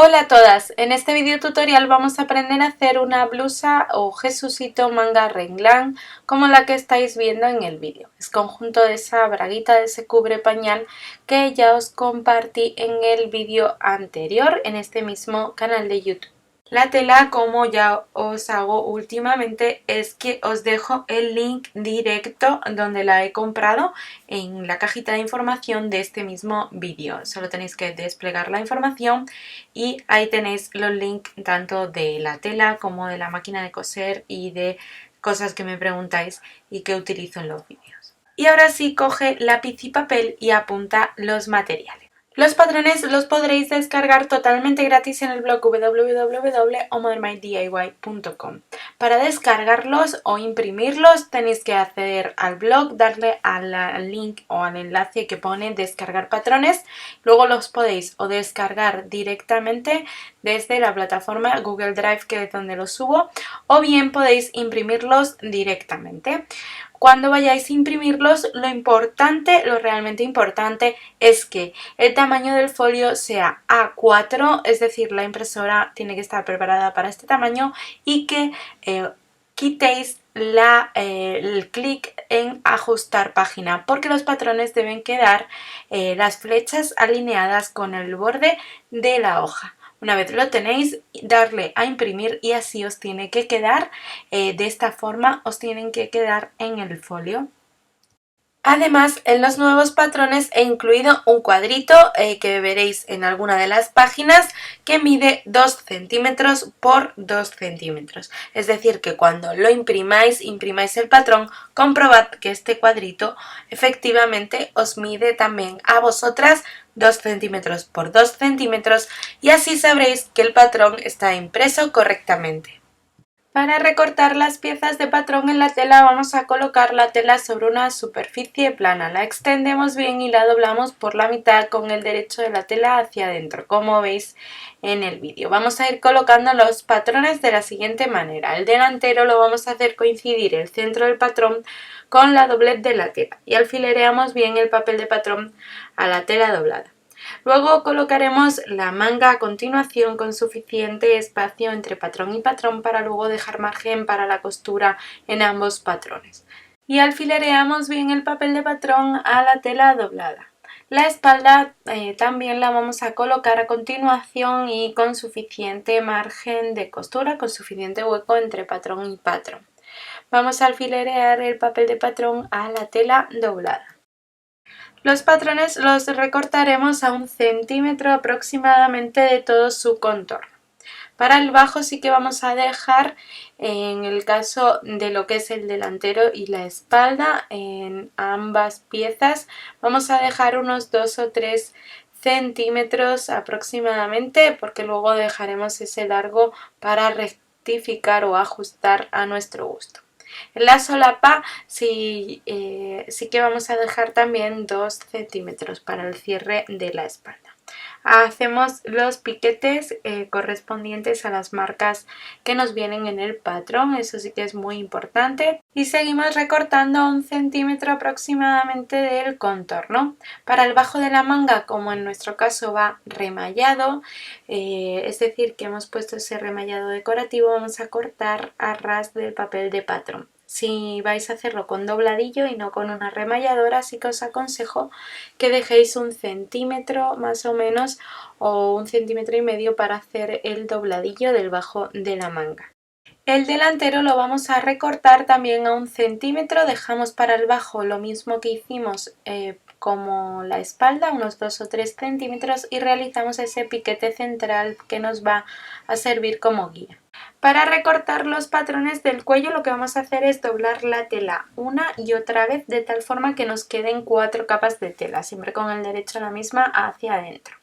Hola a todas, en este video tutorial vamos a aprender a hacer una blusa o jesucito manga renglán como la que estáis viendo en el vídeo. Es conjunto de esa braguita, de ese cubre pañal que ya os compartí en el vídeo anterior en este mismo canal de YouTube. La tela, como ya os hago últimamente, es que os dejo el link directo donde la he comprado en la cajita de información de este mismo vídeo. Solo tenéis que desplegar la información y ahí tenéis los links tanto de la tela como de la máquina de coser y de cosas que me preguntáis y que utilizo en los vídeos. Y ahora sí, coge lápiz y papel y apunta los materiales. Los patrones los podréis descargar totalmente gratis en el blog www.omodernmydiy.com. Para descargarlos o imprimirlos tenéis que acceder al blog, darle al link o al enlace que pone descargar patrones. Luego los podéis o descargar directamente desde la plataforma Google Drive, que es donde los subo, o bien podéis imprimirlos directamente. Cuando vayáis a imprimirlos, lo importante, lo realmente importante es que el tamaño del folio sea A4, es decir, la impresora tiene que estar preparada para este tamaño, y que quitéis el clic en ajustar página, porque los patrones deben quedar las flechas alineadas con el borde de la hoja. Una vez lo tenéis, darle a imprimir y así os tiene que quedar, de esta forma os tienen que quedar en el folio. Además, en los nuevos patrones he incluido un cuadrito que veréis en alguna de las páginas, que mide 2 centímetros por 2 centímetros. Es decir, que cuando lo imprimáis el patrón, comprobad que este cuadrito efectivamente os mide también a vosotras 2 centímetros por 2 centímetros, y así sabréis que el patrón está impreso correctamente. Para recortar las piezas de patrón en la tela, vamos a colocar la tela sobre una superficie plana. La extendemos bien y la doblamos por la mitad con el derecho de la tela hacia adentro, como veis en el vídeo. Vamos a ir colocando los patrones de la siguiente manera. El delantero lo vamos a hacer coincidir el centro del patrón con la doblez de la tela y alfilereamos bien el papel de patrón a la tela doblada. Luego colocaremos la manga a continuación con suficiente espacio entre patrón y patrón para luego dejar margen para la costura en ambos patrones. Y alfilereamos bien el papel de patrón a la tela doblada. La espalda también la vamos a colocar a continuación y con suficiente margen de costura, con suficiente hueco entre patrón y patrón. Vamos a alfilerear el papel de patrón a la tela doblada. Los patrones los recortaremos a 1 centímetro aproximadamente de todo su contorno. Para el bajo sí que vamos a dejar, en el caso de lo que es el delantero y la espalda, en ambas piezas vamos a dejar unos 2 o 3 centímetros aproximadamente, porque luego dejaremos ese largo para rectificar o ajustar a nuestro gusto. En la solapa sí que vamos a dejar también 2 centímetros para el cierre de la espalda. Hacemos los piquetes correspondientes a las marcas que nos vienen en el patrón, eso sí que es muy importante, y seguimos recortando 1 centímetro aproximadamente del contorno. Para el bajo de la manga, como en nuestro caso va remallado, es decir, que hemos puesto ese remallado decorativo, vamos a cortar a ras del papel de patrón. Si vais a hacerlo con dobladillo y no con una remalladora, sí que os aconsejo que dejéis 1 centímetro más o menos, o 1,5 centímetros para hacer el dobladillo del bajo de la manga. El delantero lo vamos a recortar también a 1 centímetro, dejamos para el bajo lo mismo que hicimos como la espalda, unos 2 o 3 centímetros, y realizamos ese piquete central que nos va a servir como guía. Para recortar los patrones del cuello, lo que vamos a hacer es doblar la tela una y otra vez, de tal forma que nos queden 4 capas de tela, siempre con el derecho a la misma hacia adentro.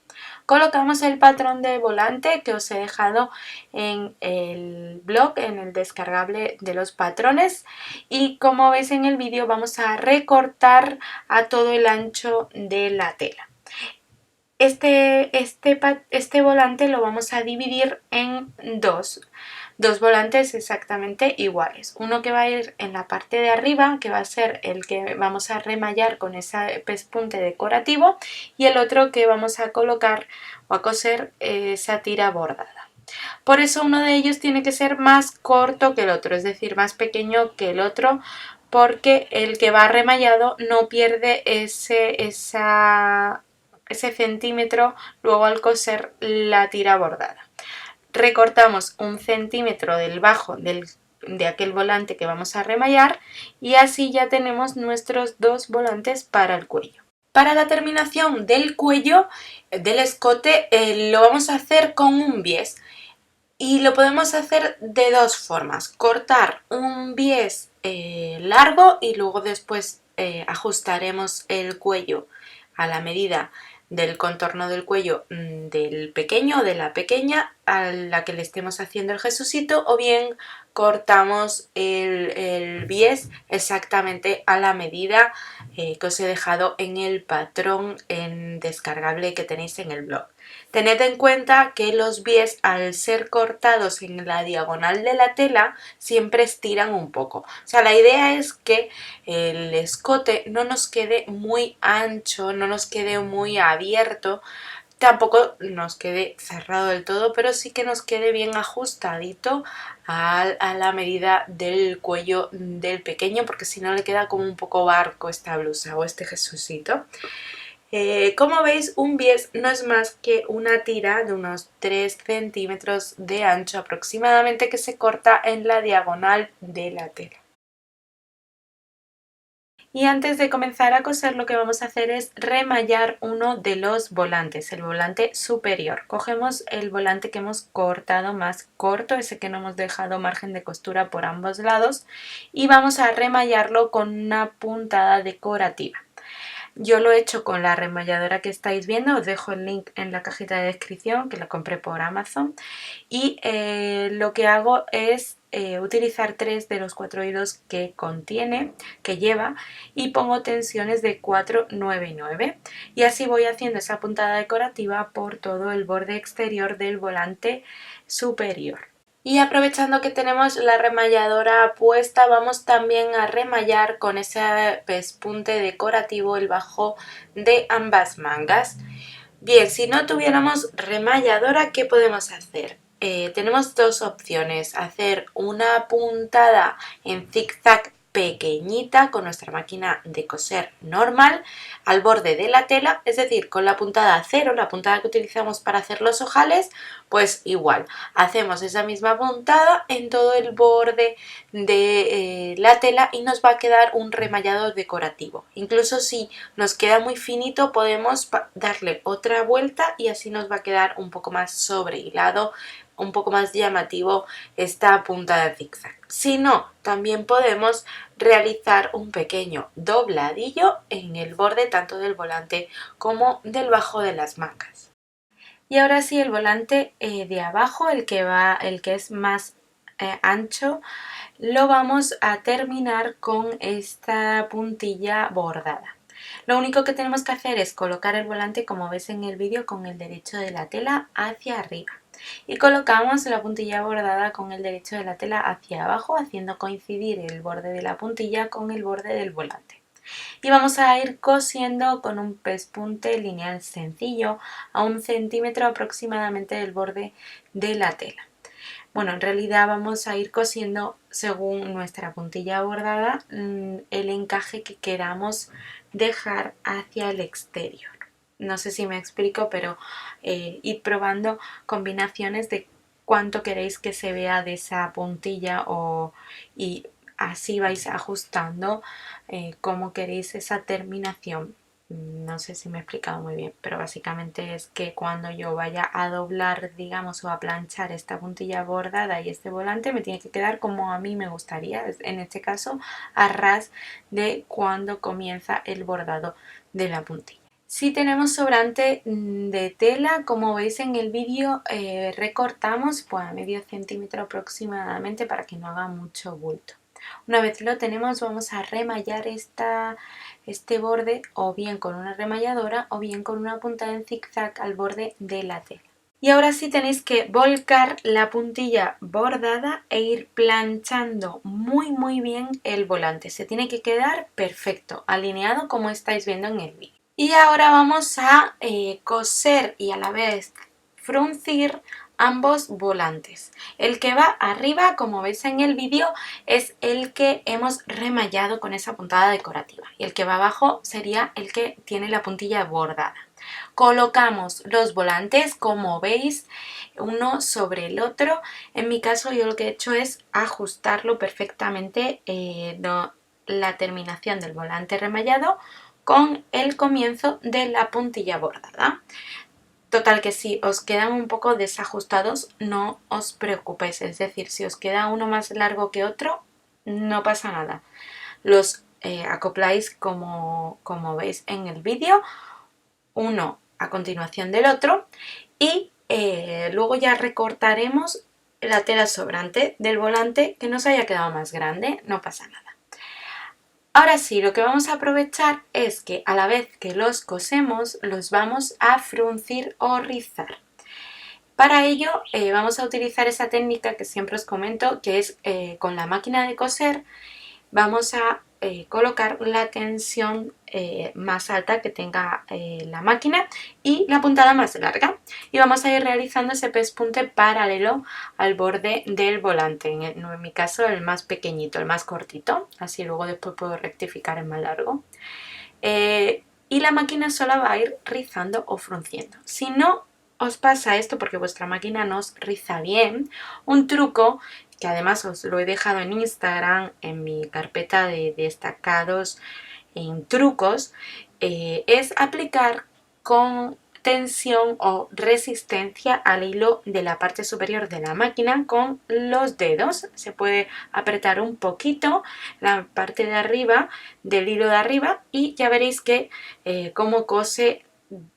Colocamos el patrón de volante que os he dejado en el blog, en el descargable de los patrones, y como veis en el vídeo vamos a recortar a todo el ancho de la tela. Este volante lo vamos a dividir en dos volantes exactamente iguales. Uno que va a ir en la parte de arriba, que va a ser el que vamos a remallar con ese pespunte decorativo, y el otro que vamos a colocar o a coser esa tira bordada. Por eso uno de ellos tiene que ser más corto que el otro, es decir, más pequeño que el otro, porque el que va remallado no pierde ese centímetro luego al coser la tira bordada. Recortamos 1 centímetro del bajo de aquel volante que vamos a remallar y así ya tenemos nuestros dos volantes para el cuello. Para la terminación del cuello, del escote, lo vamos a hacer con un bies. Y lo podemos hacer de dos formas: cortar un bies largo y luego después ajustaremos el cuello a la medida del contorno del cuello del pequeño o de la pequeña a la que le estemos haciendo el Jesucito, o bien cortamos el bies exactamente a la medida que os he dejado en el patrón en descargable que tenéis en el blog. Tened en cuenta que los bies, al ser cortados en la diagonal de la tela, siempre estiran un poco. O sea, la idea es que el escote no nos quede muy ancho, no nos quede muy abierto, tampoco nos quede cerrado del todo, pero sí que nos quede bien ajustadito a la medida del cuello del pequeño, porque si no le queda como un poco barco esta blusa o este Jesucito. Como veis, un bies no es más que una tira de unos 3 centímetros de ancho aproximadamente, que se corta en la diagonal de la tela. Y antes de comenzar a coser, lo que vamos a hacer es remallar uno de los volantes, el volante superior. Cogemos el volante que hemos cortado más corto, ese que no hemos dejado margen de costura por ambos lados, y vamos a remallarlo con una puntada decorativa. Yo lo he hecho con la remalladora que estáis viendo, os dejo el link en la cajita de descripción, que la compré por Amazon. Y lo que hago es utilizar 3 de los 4 hilos que contiene, que lleva, y pongo tensiones de 4, 9 y 9. Y así voy haciendo esa puntada decorativa por todo el borde exterior del volante superior. Y aprovechando que tenemos la remalladora puesta, vamos también a remallar con ese pespunte decorativo el bajo de ambas mangas. Bien, si no tuviéramos remalladora, ¿qué podemos hacer? Tenemos dos opciones: hacer una puntada en zigzag pequeñita con nuestra máquina de coser normal al borde de la tela, es decir, con la puntada 0, la puntada que utilizamos para hacer los ojales, pues igual, hacemos esa misma puntada en todo el borde de la tela y nos va a quedar un remallado decorativo. Incluso si nos queda muy finito, podemos darle otra vuelta y así nos va a quedar un poco más sobrehilado, un poco más llamativo esta punta de zigzag. Si no, también podemos realizar un pequeño dobladillo en el borde tanto del volante como del bajo de las mangas. Y ahora sí, el volante de abajo, el que es más ancho, lo vamos a terminar con esta puntilla bordada. Lo único que tenemos que hacer es colocar el volante, como ves en el vídeo, con el derecho de la tela hacia arriba. Y colocamos la puntilla bordada con el derecho de la tela hacia abajo, haciendo coincidir el borde de la puntilla con el borde del volante. Y vamos a ir cosiendo con un pespunte lineal sencillo a 1 centímetro aproximadamente del borde de la tela. Bueno, en realidad vamos a ir cosiendo según nuestra puntilla bordada el encaje que queramos dejar hacia el exterior. No sé si me explico, pero ir probando combinaciones de cuánto queréis que se vea de esa puntilla y así vais ajustando cómo queréis esa terminación. No sé si me he explicado muy bien, pero básicamente es que cuando yo vaya a doblar, digamos, o a planchar esta puntilla bordada y este volante, me tiene que quedar como a mí me gustaría, en este caso a ras de cuando comienza el bordado de la puntilla. Si tenemos sobrante de tela, como veis en el vídeo, recortamos pues a medio centímetro aproximadamente para que no haga mucho bulto. Una vez lo tenemos, vamos a remallar este borde o bien con una remalladora o bien con una puntada en zigzag al borde de la tela. Y ahora sí tenéis que volcar la puntilla bordada e ir planchando muy bien el volante. Se tiene que quedar perfecto, alineado como estáis viendo en el vídeo. Y ahora vamos a coser y a la vez fruncir ambos volantes. El que va arriba, como veis en el vídeo, es el que hemos remallado con esa puntada decorativa. Y el que va abajo sería el que tiene la puntilla bordada. Colocamos los volantes, como veis, uno sobre el otro. En mi caso yo lo que he hecho es ajustarlo perfectamente la terminación del volante remallado con el comienzo de la puntilla bordada. Total que si os quedan un poco desajustados no os preocupéis, es decir, si os queda uno más largo que otro no pasa nada. Los acopláis como veis en el vídeo, uno a continuación del otro y luego ya recortaremos la tela sobrante del volante que nos haya quedado más grande, no pasa nada. Ahora sí, lo que vamos a aprovechar es que a la vez que los cosemos los vamos a fruncir o rizar. Para ello vamos a utilizar esa técnica que siempre os comento, que es con la máquina de coser vamos a colocar la tensión más alta que tenga la máquina y la puntada más larga, y vamos a ir realizando ese pespunte paralelo al borde del volante, en mi caso el más pequeñito, el más cortito, así luego después puedo rectificar el más largo. Y la máquina sola va a ir rizando o frunciendo. Si no os pasa esto porque vuestra máquina no os riza bien, un truco que además os lo he dejado en Instagram, en mi carpeta de destacados en trucos, es aplicar con tensión o resistencia al hilo de la parte superior de la máquina con los dedos. Se puede apretar un poquito la parte de arriba del hilo de arriba y ya veréis que cómo cose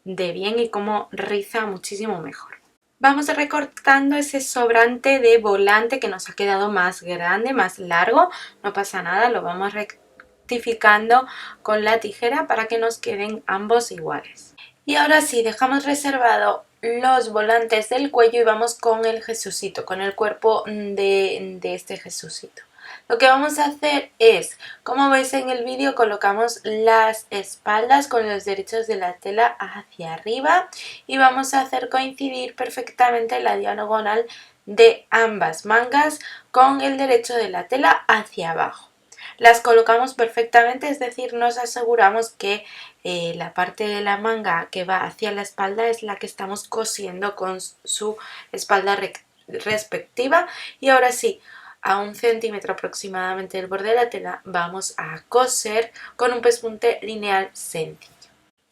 de bien y cómo riza muchísimo mejor. Vamos recortando ese sobrante de volante que nos ha quedado más grande, más largo, no pasa nada, lo vamos rectificando con la tijera para que nos queden ambos iguales. Y ahora sí, dejamos reservado los volantes del cuello y vamos con el Jesucito, con el cuerpo de este Jesucito. Lo que vamos a hacer es, como veis en el vídeo, colocamos las espaldas con los derechos de la tela hacia arriba y vamos a hacer coincidir perfectamente la diagonal de ambas mangas con el derecho de la tela hacia abajo. Las colocamos perfectamente, es decir, nos aseguramos que la parte de la manga que va hacia la espalda es la que estamos cosiendo con su espalda respectiva. Y ahora sí, a 1 centímetro aproximadamente del borde de la tela vamos a coser con un pespunte lineal sencillo.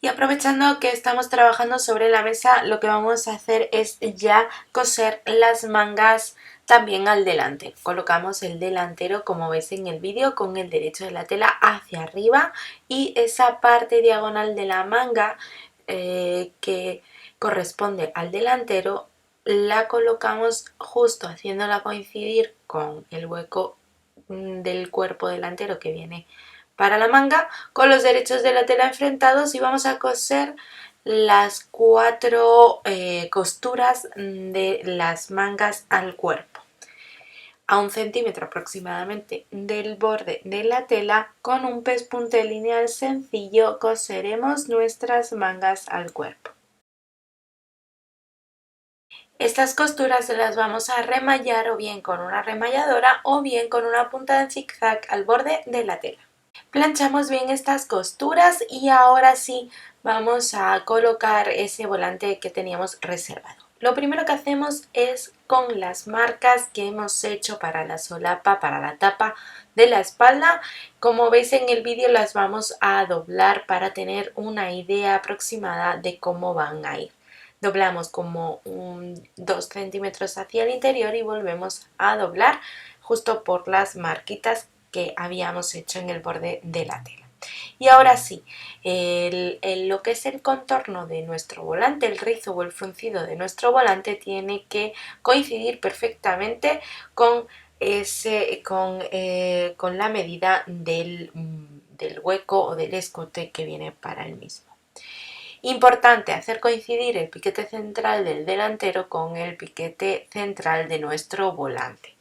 Y aprovechando que estamos trabajando sobre la mesa, lo que vamos a hacer es ya coser las mangas también al delante. Colocamos el delantero, como veis en el vídeo, con el derecho de la tela hacia arriba y esa parte diagonal de la manga que corresponde al delantero la colocamos justo haciéndola coincidir con el hueco del cuerpo delantero que viene para la manga, con los derechos de la tela enfrentados, y vamos a coser las 4 costuras de las mangas al cuerpo. A 1 centímetro aproximadamente del borde de la tela, con un pespunte lineal sencillo coseremos nuestras mangas al cuerpo. Estas costuras se las vamos a remallar o bien con una remalladora o bien con una punta de zigzag al borde de la tela. Planchamos bien estas costuras y ahora sí vamos a colocar ese volante que teníamos reservado. Lo primero que hacemos es con las marcas que hemos hecho para la solapa, para la tapa de la espalda. Como veis en el vídeo las vamos a doblar para tener una idea aproximada de cómo van a ir. Doblamos como 2 centímetros hacia el interior y volvemos a doblar justo por las marquitas que habíamos hecho en el borde de la tela. Y ahora sí, lo que es el contorno de nuestro volante, el rizo o el fruncido de nuestro volante tiene que coincidir perfectamente con con la medida del hueco o del escote que viene para el mismo. Importante hacer coincidir el piquete central del delantero con el piquete central de nuestro volante.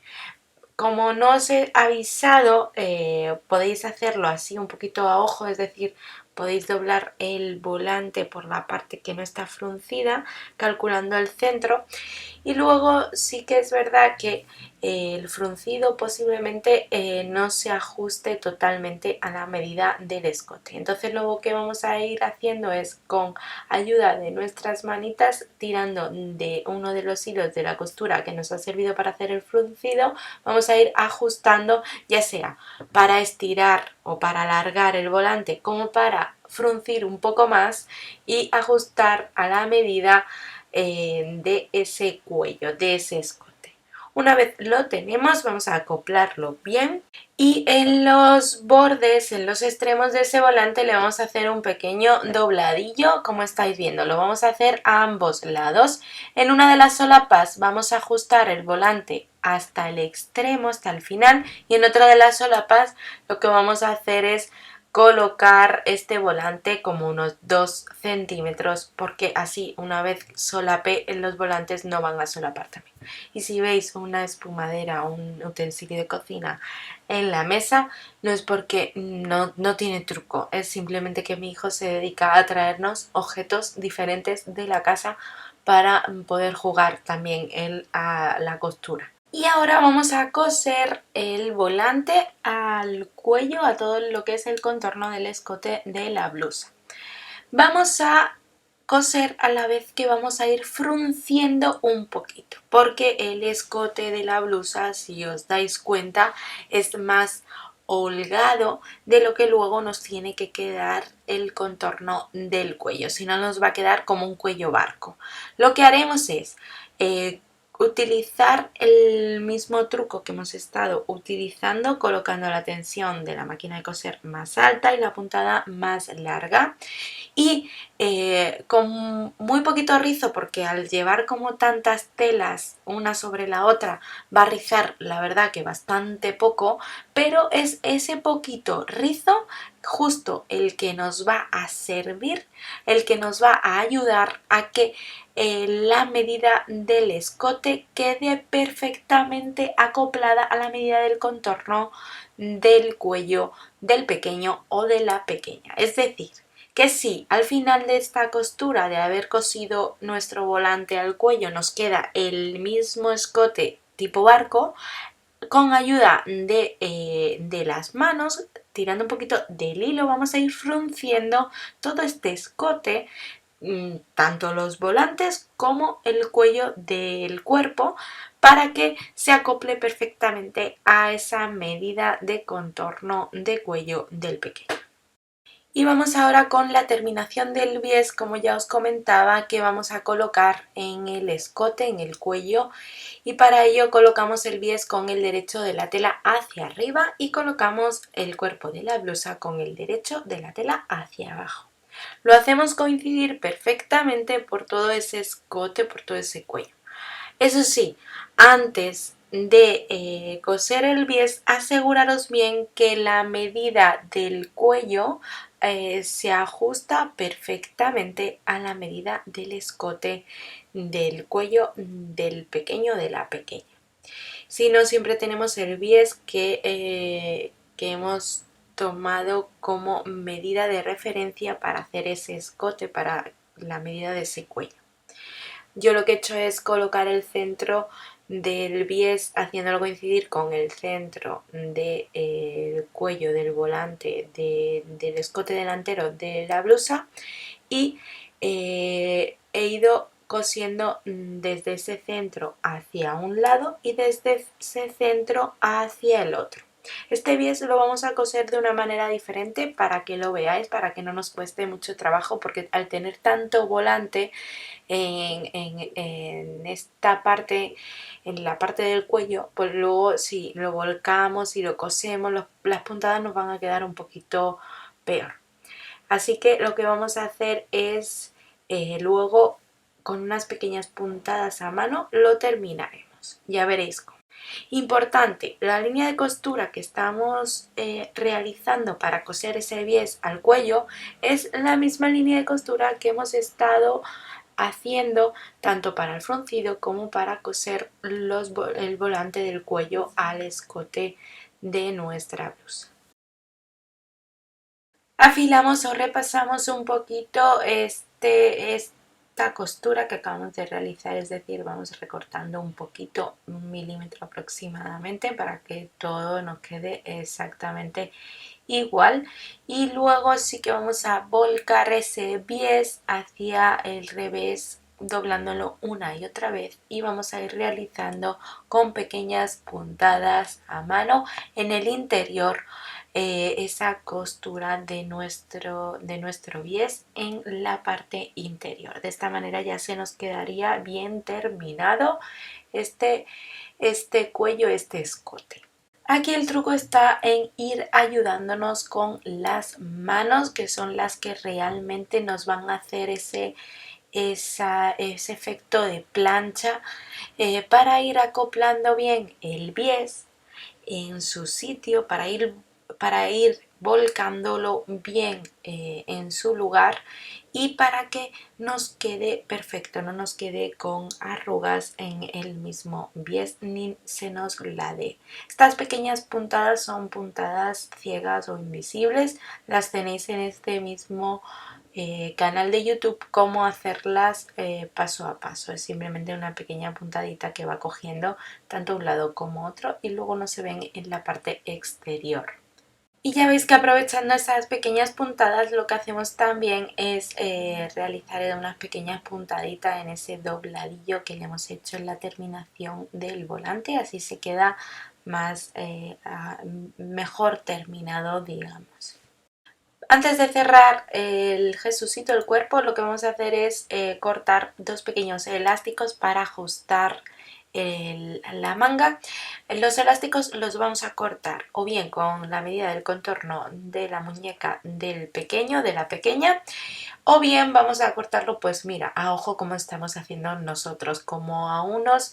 Como no os he avisado, podéis hacerlo así un poquito a ojo, es decir, podéis doblar el volante por la parte que no está fruncida, calculando el centro. Y luego sí que es verdad que el fruncido posiblemente no se ajuste totalmente a la medida del escote. Entonces lo que vamos a ir haciendo es, con ayuda de nuestras manitas, tirando de uno de los hilos de la costura que nos ha servido para hacer el fruncido, vamos a ir ajustando, ya sea para estirar o para alargar el volante como para fruncir un poco más y ajustar a la medida de ese cuello, de ese escote. Una vez lo tenemos, vamos a acoplarlo bien y en los bordes, en los extremos de ese volante le vamos a hacer un pequeño dobladillo, como estáis viendo. Lo vamos a hacer a ambos lados. En una de las solapas vamos a ajustar el volante hasta el extremo, hasta el final, y en otra de las solapas lo que vamos a hacer es colocar este volante como unos 2 centímetros, porque así una vez solape los volantes no van a solapar también. Y si veis una espumadera o un utensilio de cocina en la mesa, no es porque no tiene truco, es simplemente que mi hijo se dedica a traernos objetos diferentes de la casa para poder jugar también él a la costura. Y ahora vamos a coser el volante al cuello, a todo lo que es el contorno del escote de la blusa. Vamos a coser a la vez que vamos a ir frunciendo un poquito, porque el escote de la blusa, si os dais cuenta, es más holgado de lo que luego nos tiene que quedar el contorno del cuello, si no nos va a quedar como un cuello barco. Lo que haremos es utilizar el mismo truco que hemos estado utilizando, colocando la tensión de la máquina de coser más alta y la puntada más larga, y con muy poquito rizo, porque al llevar como tantas telas una sobre la otra va a rizar, la verdad que bastante poco, pero es ese poquito rizo justo el que nos va a servir, el que nos va a ayudar a que la medida del escote quede perfectamente acoplada a la medida del contorno del cuello del pequeño o de la pequeña. Es decir, que si al final de esta costura, de haber cosido nuestro volante al cuello, nos queda el mismo escote tipo barco, con ayuda de las manos, tirando un poquito del hilo, vamos a ir frunciendo todo este escote, tanto los volantes como el cuello del cuerpo, para que se acople perfectamente a esa medida de contorno de cuello del pequeño. Y vamos ahora con la terminación del bies, como ya os comentaba, que vamos a colocar en el escote, en el cuello, y para ello colocamos el bies con el derecho de la tela hacia arriba y colocamos el cuerpo de la blusa con el derecho de la tela hacia abajo. Lo hacemos coincidir perfectamente por todo ese escote, por todo ese cuello. Eso sí, antes de coser el bies, aseguraros bien que la medida del cuello se ajusta perfectamente a la medida del escote del cuello del pequeño o de la pequeña. Si no, siempre tenemos el bies que hemos tomado como medida de referencia para hacer ese escote, para la medida de ese cuello. Yo lo que he hecho es colocar el centro del bies haciéndolo coincidir con el centro del cuello del volante del escote delantero de la blusa, y he ido cosiendo desde ese centro hacia un lado y desde ese centro hacia el otro. Este bies lo vamos a coser de una manera diferente para que lo veáis, para que no nos cueste mucho trabajo, porque al tener tanto volante en esta parte, en la parte del cuello, pues luego si lo volcamos y lo cosemos, las puntadas nos van a quedar un poquito peor. Así que lo que vamos a hacer es luego, con unas pequeñas puntadas a mano, lo terminaremos. Ya veréis cómo. Importante, la línea de costura que estamos realizando para coser ese bies al cuello es la misma línea de costura que hemos estado haciendo tanto para el fruncido como para coser el volante del cuello al escote de nuestra blusa. Afilamos o repasamos un poquito esta costura que acabamos de realizar, es decir, vamos recortando un poquito, 1 milímetro aproximadamente, para que todo nos quede exactamente igual. Y luego sí que vamos a volcar ese bies hacia el revés, doblándolo una y otra vez, y vamos a ir realizando con pequeñas puntadas a mano en el interior esa costura de nuestro bies en la parte interior. De esta manera ya se nos quedaría bien terminado este cuello, este escote. Aquí el truco está en ir ayudándonos con las manos, que son las que realmente nos van a hacer ese efecto de plancha, para ir acoplando bien el bies en su sitio, para ir volcándolo bien en su lugar, y para que nos quede perfecto, no nos quede con arrugas en el mismo bies ni se nos glade. Estas pequeñas puntadas son puntadas ciegas o invisibles, las tenéis en este mismo canal de YouTube, cómo hacerlas paso a paso. Es simplemente una pequeña puntadita que va cogiendo tanto un lado como otro y luego no se ven en la parte exterior. Y ya veis que aprovechando esas pequeñas puntadas, lo que hacemos también es realizar unas pequeñas puntaditas en ese dobladillo que le hemos hecho en la terminación del volante, así se queda más mejor terminado, digamos. Antes de cerrar el Jesucito, el cuerpo, lo que vamos a hacer es cortar 2 pequeños elásticos para ajustar la manga. Los elásticos los vamos a cortar o bien con la medida del contorno de la muñeca del pequeño, de la pequeña, o bien vamos a cortarlo, pues mira, a ojo, como estamos haciendo nosotros, como a unos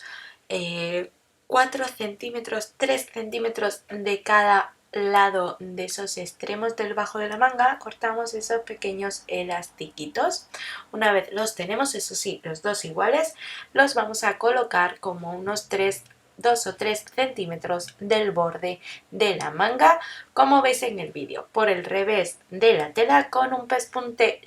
4 centímetros, 3 centímetros de cada lado de esos extremos del bajo de la manga. Cortamos esos pequeños elastiquitos. Una vez los tenemos, eso sí, los dos iguales, los vamos a colocar como unos 2 o 3 centímetros del borde de la manga, como veis en el vídeo, por el revés de la tela, con un pespunte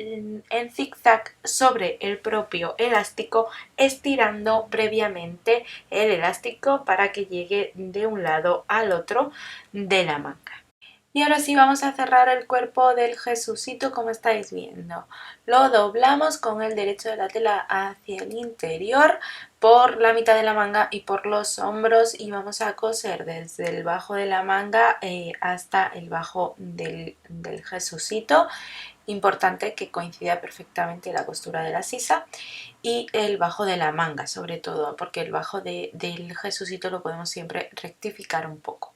en zigzag sobre el propio elástico, estirando previamente el elástico para que llegue de un lado al otro de la manga. Y ahora sí vamos a cerrar el cuerpo del Jesucito, como estáis viendo. Lo doblamos con el derecho de la tela hacia el interior, por la mitad de la manga y por los hombros, y vamos a coser desde el bajo de la manga hasta el bajo del Jesucito. Importante que coincida perfectamente la costura de la sisa y el bajo de la manga, sobre todo, porque el bajo del Jesucito lo podemos siempre rectificar un poco.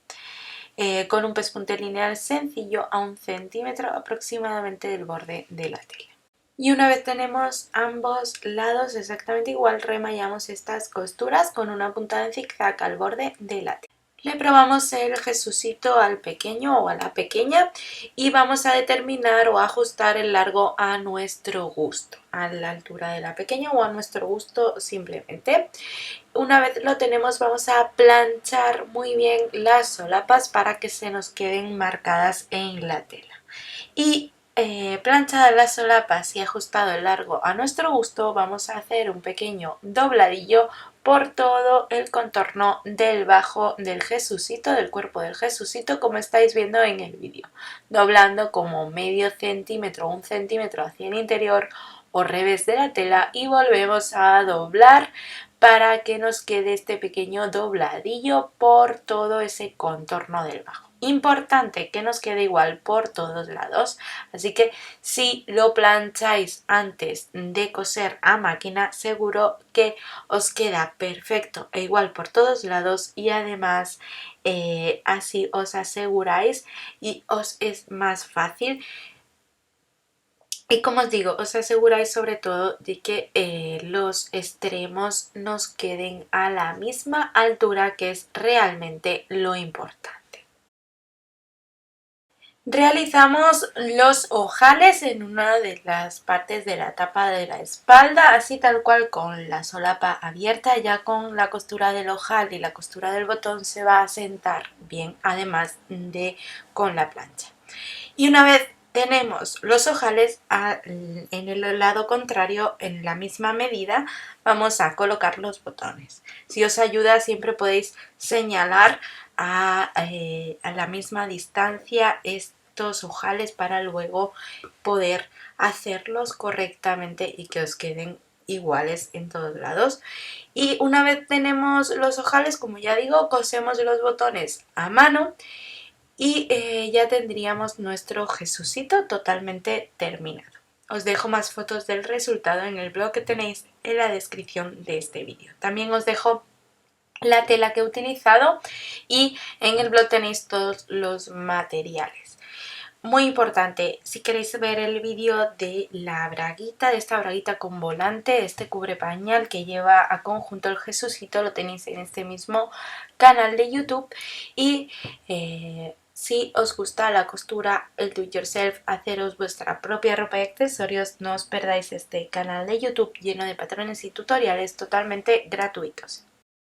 Con un pespunte lineal sencillo a 1 centímetro aproximadamente del borde de la tela. Y una vez tenemos ambos lados exactamente igual, remallamos estas costuras con una puntada en zigzag al borde de la tela. Le probamos el Jesucito al pequeño o a la pequeña y vamos a determinar o ajustar el largo a nuestro gusto, a la altura de la pequeña o a nuestro gusto simplemente. Una vez lo tenemos, vamos a planchar muy bien las solapas para que se nos queden marcadas en la tela. Y planchadas las solapas y ajustado el largo a nuestro gusto, vamos a hacer un pequeño dobladillo por todo el contorno del bajo del Jesucito, del cuerpo del Jesucito, como estáis viendo en el vídeo, doblando como medio centímetro o 1 centímetro hacia el interior o revés de la tela, y volvemos a doblar para que nos quede este pequeño dobladillo por todo ese contorno del bajo. Importante que nos quede igual por todos lados, así que si lo plancháis antes de coser a máquina, seguro que os queda perfecto e igual por todos lados, y además así os aseguráis y os es más fácil Y como os digo, os aseguráis sobre todo de que los extremos nos queden a la misma altura, que es realmente lo importante. Realizamos los ojales en una de las partes de la tapa de la espalda, así tal cual con la solapa abierta. Ya con la costura del ojal y la costura del botón se va a sentar bien, además de con la plancha. Y una vez tenemos los ojales en el lado contrario, en la misma medida, vamos a colocar los botones. Si os ayuda, siempre podéis señalar a la misma distancia estos ojales para luego poder hacerlos correctamente y que os queden iguales en todos lados. Y una vez tenemos los ojales, como ya digo, cosemos los botones a mano y ya tendríamos nuestro Jesucito totalmente terminado. Os dejo más fotos del resultado en el blog que tenéis en la descripción de este vídeo. También os dejo la tela que he utilizado y en el blog tenéis todos los materiales. Muy importante, si queréis ver el vídeo de la braguita, de esta braguita con volante, este cubre pañal que lleva a conjunto el Jesucito, lo tenéis en este mismo canal de YouTube. Y si os gusta la costura, el do it yourself, haceros vuestra propia ropa y accesorios, no os perdáis este canal de YouTube lleno de patrones y tutoriales totalmente gratuitos.